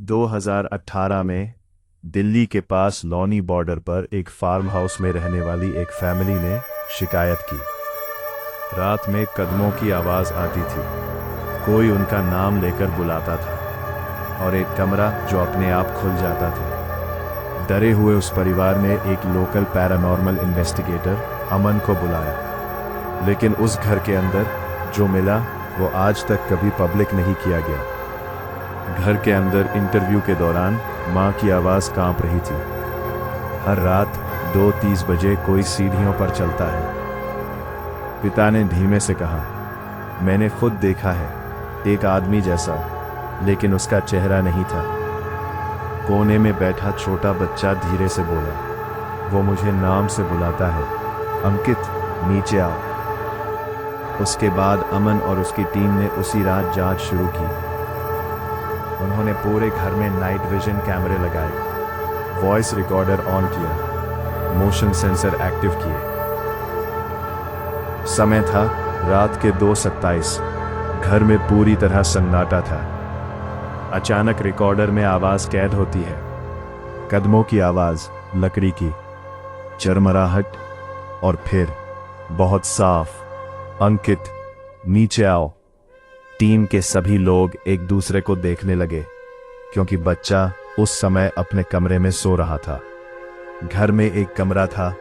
2018 में दिल्ली के पास लौनी बॉर्डर पर एक फार्म हाउस में रहने वाली एक फैमिली ने शिकायत की। रात में कदमों की आवाज़ आती थी, कोई उनका नाम लेकर बुलाता था और एक कमरा जो अपने आप खुल जाता था। डरे हुए उस परिवार ने एक लोकल पैरानॉर्मल इन्वेस्टिगेटर अमन को बुलाया, लेकिन उस घर के अंदर जो मिला वो आज तक कभी पब्लिक नहीं किया गया। घर के अंदर इंटरव्यू के दौरान माँ की आवाज़ कांप रही थी। हर रात 2:30 बजे कोई सीढ़ियों पर चलता है। पिता ने धीमे से कहा, मैंने खुद देखा है, एक आदमी जैसा, लेकिन उसका चेहरा नहीं था। कोने में बैठा छोटा बच्चा धीरे से बोला, वो मुझे नाम से बुलाता है, अंकित, नीचे आओ। उसके बाद अमन और उसकी टीम ने उसी रात जांच शुरू की। उन्होंने पूरे घर में नाइट विजन कैमरे लगाए, वॉइस रिकॉर्डर ऑन किया, मोशन सेंसर एक्टिव किए। समय था रात के 2:27। घर में पूरी तरह सन्नाटा था। अचानक रिकॉर्डर में आवाज कैद होती है, कदमों की आवाज, लकड़ी की चरमराहट, और फिर बहुत साफ, अंकित, नीचे आओ। टीम के सभी लोग एक दूसरे को देखने लगे, क्योंकि बच्चा उस समय अपने कमरे में सो रहा था। घर में एक कमरा था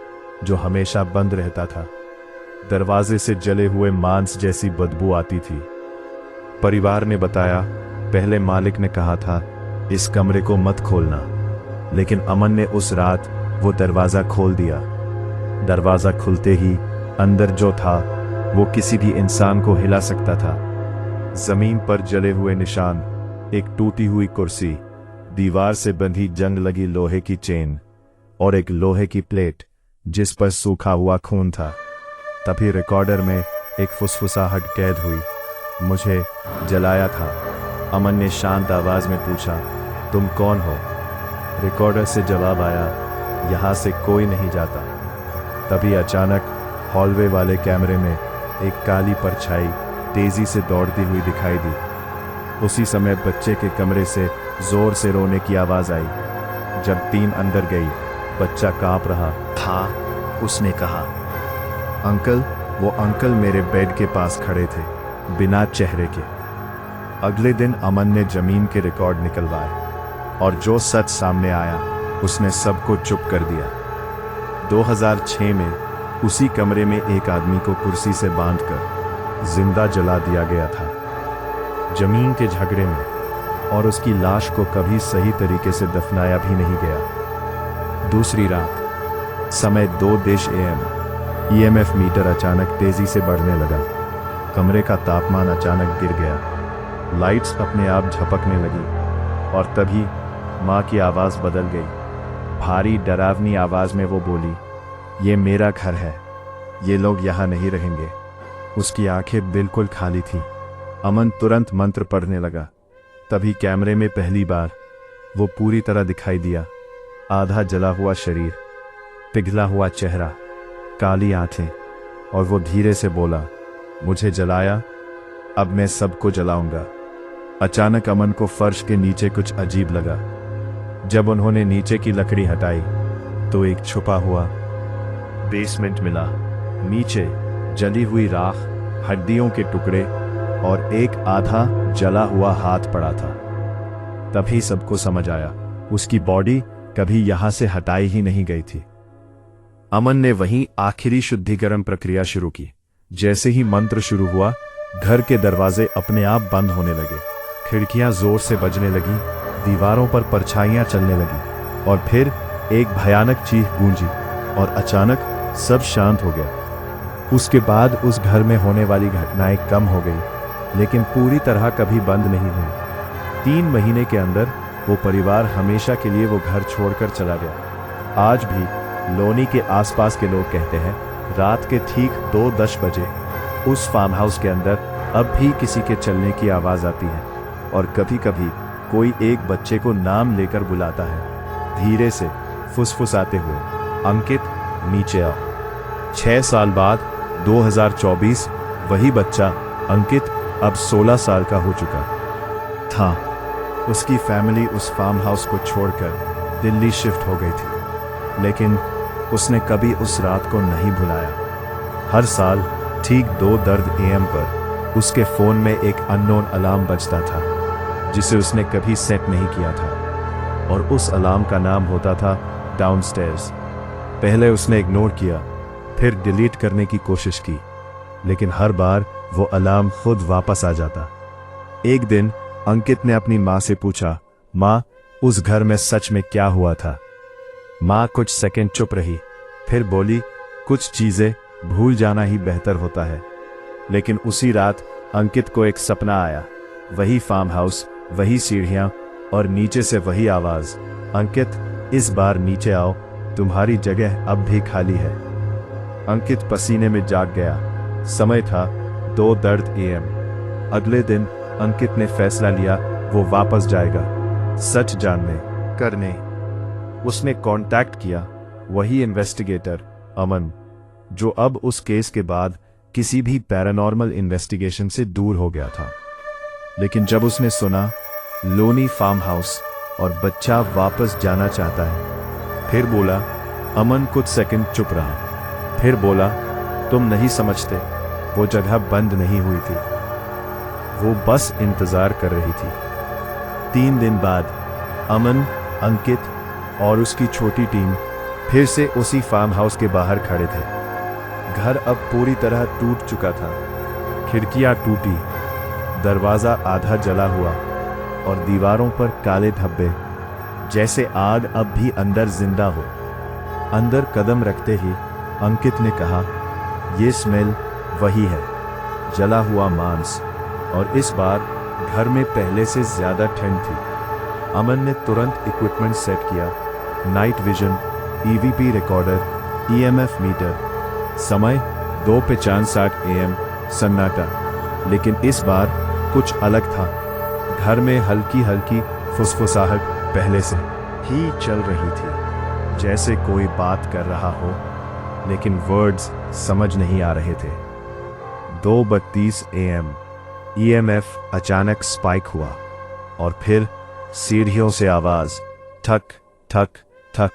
जो हमेशा बंद रहता था। दरवाजे से जले हुए मांस जैसी बदबू आती थी। परिवार ने बताया, पहले मालिक ने कहा था इस कमरे को मत खोलना, लेकिन अमन ने उस रात वो दरवाजा खोल दिया। दरवाजा खुलते ही अंदर जो था वो किसी भी इंसान को हिला सकता था। जमीन पर जले हुए निशान, एक टूटी हुई कुर्सी, दीवार से बंधी जंग लगी लोहे की चेन और एक लोहे की प्लेट जिस पर सूखा हुआ खून था। तभी रिकॉर्डर में एक फुसफुसाहट कैद हुई, मुझे जलाया था। अमन ने शांत आवाज में पूछा, तुम कौन हो? रिकॉर्डर से जवाब आया, यहां से कोई नहीं जाता। तभी अचानक हॉलवे वाले कैमरे में एक काली परछाई तेजी से दौड़ती हुई दिखाई दी। उसी समय बच्चे के कमरे से जोर से रोने की आवाज आई। जब टीम अंदर गई, बच्चा कांप रहा था। उसने कहा, अंकल, वो अंकल मेरे बेड के पास खड़े थे, बिना चेहरे के। अगले दिन अमन ने जमीन के रिकॉर्ड निकलवाए और जो सच सामने आया उसने सबको चुप कर दिया। 2006 में उसी कमरे में एक आदमी को कुर्सी से बांधकर जिंदा जला दिया गया था, जमीन के झगड़े में, और उसकी लाश को कभी सही तरीके से दफनाया भी नहीं गया। दूसरी रात, समय 2 AM, EMF मीटर अचानक तेजी से बढ़ने लगा। कमरे का तापमान अचानक गिर गया। लाइट्स अपने आप झपकने लगी और तभी माँ की आवाज़ बदल गई। भारी डरावनी आवाज़ में वो बोली, ये मेरा घर है, ये लोग यहाँ नहीं रहेंगे। उसकी आंखें बिल्कुल खाली थी। अमन तुरंत मंत्र पढ़ने लगा। तभी कैमरे में पहली बार वो पूरी तरह दिखाई दिया। आधा जला हुआ शरीर, पिघला हुआ चेहरा, काली आंखें, और वो धीरे से बोला, मुझे जलाया, अब मैं सबको जलाऊंगा। अचानक अमन को फर्श के नीचे कुछ अजीब लगा। जब उन्होंने नीचे की लकड़ी हटाई तो एक छुपा हुआ बेसमेंट मिला। नीचे जली हुई राख, हड्डियों के टुकड़े और एक आधा जला हुआ हाथ पड़ा था। तभी सबको समझ आया, उसकी बॉडी कभी यहां से हटाई ही नहीं गई थी। अमन ने वहीं आखिरी शुद्धिकरण प्रक्रिया शुरू की। जैसे ही मंत्र शुरू हुआ, घर के दरवाजे अपने आप बंद होने लगे, खिड़कियां जोर से बजने लगी, दीवारों पर परछाइयां चलने लगी, और फिर एक भयानक चीख गूंजी और अचानक सब शांत हो गया। उसके बाद उस घर में होने वाली घटनाएं कम हो गई, लेकिन पूरी तरह कभी बंद नहीं हुई। 3 महीने के अंदर वो परिवार हमेशा के लिए वो घर छोड़कर चला गया। आज भी लोनी के आसपास के लोग कहते हैं, रात के ठीक 2:10 बजे उस फार्म हाउस के अंदर अब भी किसी के चलने की आवाज़ आती है, और कभी कभी कोई एक बच्चे को नाम लेकर बुलाता है, धीरे से फुसफुसाते हुए, अंकित, नीचे आओ। 6 साल बाद 2024, वही बच्चा अंकित अब 16 साल का हो चुका था। उसकी फैमिली उस फार्म हाउस को छोड़कर दिल्ली शिफ्ट हो गई थी, लेकिन उसने कभी उस रात को नहीं भुलाया। हर साल ठीक 2:30 AM पर उसके फ़ोन में एक अननोन अलार्म बजता था, जिसे उसने कभी सेट नहीं किया था, और उस अलार्म का नाम होता था डाउनस्टेयर्स। पहले उसने इग्नोर किया, फिर डिलीट करने की कोशिश की, लेकिन हर बार वो अलार्म खुद वापस आ जाता। एक दिन अंकित ने अपनी माँ से पूछा, माँ, उस घर में सच में क्या हुआ था? माँ कुछ सेकंड चुप रही, फिर बोली, कुछ चीजें भूल जाना ही बेहतर होता है। लेकिन उसी रात अंकित को एक सपना आया, वही फार्म हाउस, वही सीढ़ियां, और नीचे से वही आवाज, अंकित, इस बार नीचे आओ, तुम्हारी जगह अब भी खाली है। अंकित पसीने में जाग गया। समय था 2:30 AM। अगले दिन अंकित ने फैसला लिया, वो वापस जाएगा, सच जानने करने। उसने कांटेक्ट किया वही इन्वेस्टिगेटर अमन, जो अब उस केस के बाद किसी भी पैरानॉर्मल इन्वेस्टिगेशन से दूर हो गया था। लेकिन जब उसने सुना लोनी फार्म हाउस और बच्चा वापस जाना चाहता है, फिर बोला, अमन कुछ सेकंड चुप रहा, फिर बोला, तुम नहीं समझते, वो जगह बंद नहीं हुई थी, वो बस इंतजार कर रही थी। 3 दिन बाद अमन, अंकित और उसकी छोटी टीम फिर से उसी फार्म हाउस के बाहर खड़े थे। घर अब पूरी तरह टूट चुका था, खिड़कियां टूटी, दरवाजा आधा जला हुआ, और दीवारों पर काले धब्बे, जैसे आग अब भी अंदर जिंदा हो। अंदर कदम रखते ही अंकित ने कहा, ये स्मेल वही है, जला हुआ मांस, और इस बार घर में पहले से ज्यादा ठंड थी। अमन ने तुरंत इक्विपमेंट सेट किया, night vision, EVP recorder, EMF meter. समय 2:65 AM, सन्नाटा। लेकिन इस बार कुछ अलग था। घर में हल्की हल्की फुसफुसाहट पहले से ही चल रही थी, जैसे कोई बात कर रहा हो, लेकिन वर्ड्स समझ नहीं आ रहे थे। 2:32 AM, EMF अचानक स्पाइक हुआ, और फिर सीढ़ियों से आवाज, ठक ठक ठक।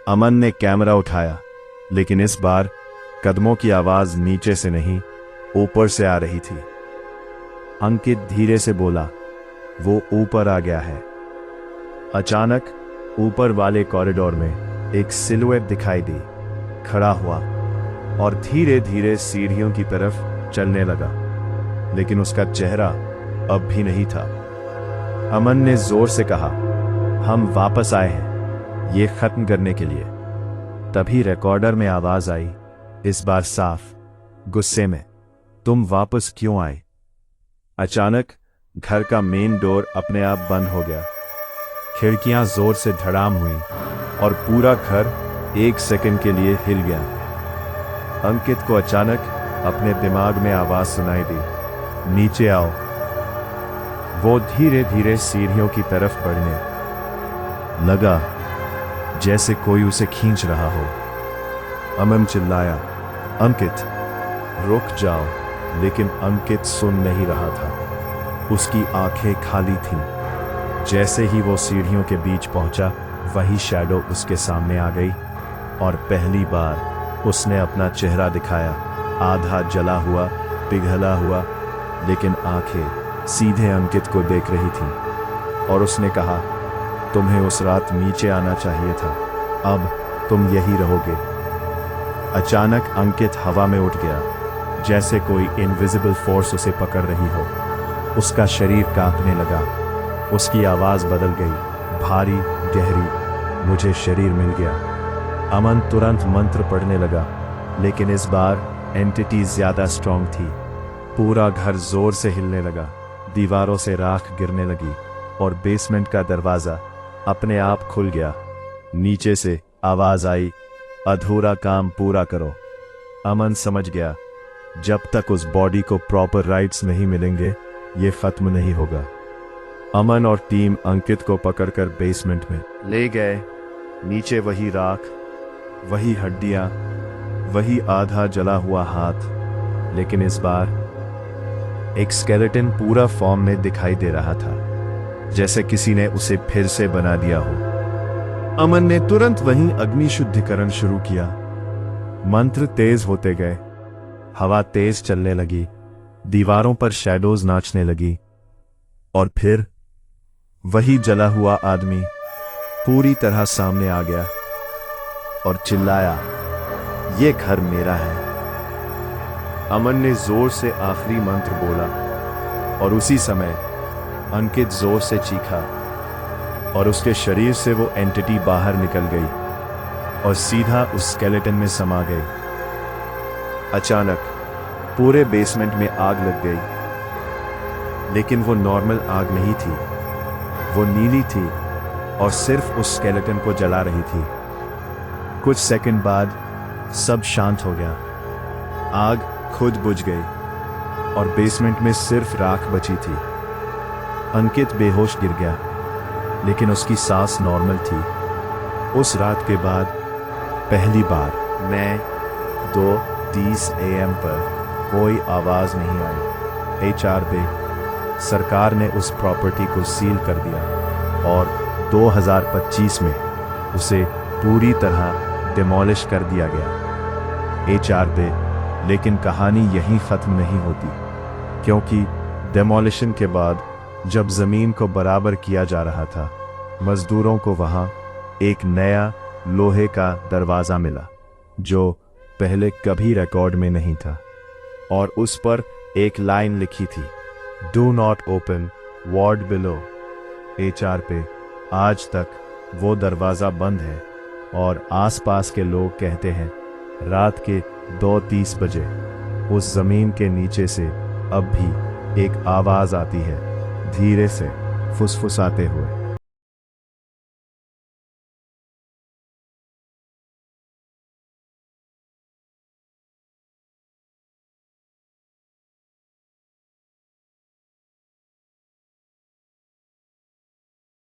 अमन ने कैमरा उठाया, लेकिन इस बार कदमों की आवाज नीचे से नहीं, ऊपर से आ रही थी। अंकित धीरे से बोला, वो ऊपर आ गया है। अचानक ऊपर वाले कॉरिडोर में एक सिलुएट दिखाई दी, खड़ा हुआ और धीरे धीरे सीढ़ियों की तरफ चलने लगा, लेकिन उसका चेहरा अब भी नहीं था। अमन ने जोर से कहा, हम वापस आए हैं ये खत्म करने के लिए। तभी रिकॉर्डर में आवाज आई, इस बार साफ, गुस्से में, तुम वापस क्यों आए? अचानक घर का मेन डोर अपने आप बंद हो गया, खिड़कियां जोर से धड़ाम हुई, और पूरा घर 1 सेकंड के लिए हिल गया। अंकित को अचानक अपने दिमाग में आवाज सुनाई दी, नीचे आओ। वो धीरे धीरे सीढ़ियों की तरफ बढ़ने लगा, जैसे कोई उसे खींच रहा हो। अमन चिल्लाया, अंकित रुक जाओ, लेकिन अंकित सुन नहीं रहा था। उसकी आंखें खाली थीं। जैसे ही वो सीढ़ियों के बीच पहुंचा, वही शैडो उसके सामने आ गई, और पहली बार उसने अपना चेहरा दिखाया, आधा जला हुआ, पिघला हुआ, लेकिन आंखें सीधे अंकित को देख रही थीं। और उसने कहा, तुम्हें उस रात नीचे आना चाहिए था, अब तुम यही रहोगे। अचानक अंकित हवा में उठ गया, जैसे कोई इनविजिबल फोर्स उसे पकड़ रही हो। उसका शरीर कांपने लगा, उसकी आवाज बदल गई, भारी, गहरी, मुझे शरीर मिल गया। अमन तुरंत मंत्र पढ़ने लगा, लेकिन इस बार एंटिटी ज्यादा स्ट्रांग थी। पूरा घर जोर से हिलने लगा, दीवारों से राख गिरने लगी, और बेसमेंट का दरवाजा अपने आप खुल गया। नीचे से आवाज आई, अधूरा काम पूरा करो। अमन समझ गया, जब तक उस बॉडी को प्रॉपर राइट्स नहीं मिलेंगे, ये खत्म नहीं होगा। अमन और टीम अंकित को पकड़कर बेसमेंट में ले गए। नीचे वही राख, वही हड्डियां, वही आधा जला हुआ हाथ, लेकिन इस बार एक स्केलेटन पूरा फॉर्म में दिखाई दे रहा था। जैसे किसी ने उसे फिर से बना दिया हो। अमन ने तुरंत वहीं अग्नि शुद्धिकरण शुरू किया। मंत्र तेज होते गए, हवा तेज चलने लगी, दीवारों पर शैडोज नाचने लगी, और फिर वही जला हुआ आदमी पूरी तरह सामने आ गया और चिल्लाया, "ये घर मेरा है।" अमन ने जोर से आखिरी मंत्र बोला और उसी समय अंकित जोर से चीखा और उसके शरीर से वो एंटिटी बाहर निकल गई और सीधा उस स्केलेटन में समा गई। अचानक पूरे बेसमेंट में आग लग गई, लेकिन वो नॉर्मल आग नहीं थी, वो नीली थी और सिर्फ उस स्केलेटन को जला रही थी। कुछ सेकंड बाद सब शांत हो गया, आग खुद बुझ गई और बेसमेंट में सिर्फ राख बची थी। अंकित बेहोश गिर गया, लेकिन उसकी सांस नॉर्मल थी। उस रात के बाद पहली बार मैं 2:30 AM पर कोई आवाज नहीं आई। HRB सरकार ने उस प्रॉपर्टी को सील कर दिया और 2025 में उसे पूरी तरह डिमोलिश कर दिया गया। HRB, लेकिन कहानी यहीं खत्म नहीं होती, क्योंकि डिमोलिशन के बाद जब जमीन को बराबर किया जा रहा था, मजदूरों को वहां एक नया लोहे का दरवाजा मिला जो पहले कभी रिकॉर्ड में नहीं था, और उस पर एक लाइन लिखी थी, "do not open ward below." HRB आज तक वो दरवाजा बंद है और आसपास के लोग कहते हैं रात के 2:30 बजे उस जमीन के नीचे से अब भी एक आवाज आती है, धीरे से फुसफुसाते हुए।